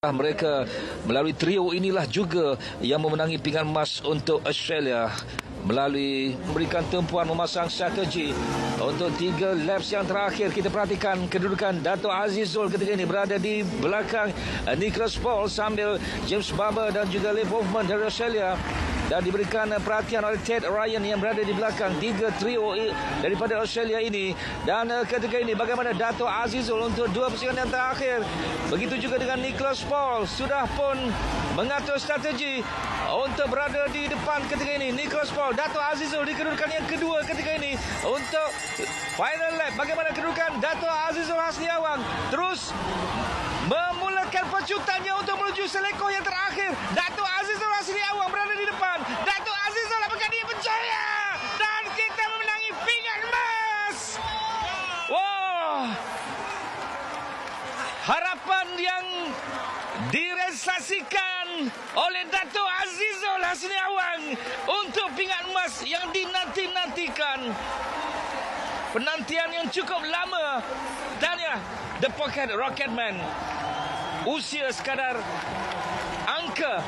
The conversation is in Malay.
Mereka melalui trio inilah juga yang memenangi pinggan emas untuk Australia melalui memberikan tumpuan memasang strategi untuk 3 laps yang terakhir. Kita perhatikan kedudukan Dato' Azizul ketika ini berada di belakang Nicholas Paul sambil James Barber dan juga Liv Wolfman dari Australia, dan diberikan perhatian oleh Ted Ryan yang berada di belakang 3 trio daripada Australia ini. Dan ketika ini bagaimana Dato' Azizul untuk 2 pusingan yang terakhir. Begitu juga dengan Nicholas Paul sudah pun mengatur strategi untuk berada di depan ketika ini. Nicholas Paul, Dato' Azizul di kedudukan yang kedua ketika ini untuk final lap. Bagaimana kedudukan Dato' Azizul Hasliawang terus memulakan pecutannya untuk menuju selekoh yang terakhir. Dato' Azizul Hasliawang berada di depan. Dato' Azizul, apakah dia berjaya? Dan kita memenangi pinggan emas. Wah, harapan yang direalisasikan oleh Dato' Azizul Hasliawang untuk pinggan emas yang dinanti-nantikan. Penantian yang cukup lama. Dan ya, The Pocket Rocketman, usia sekadar angka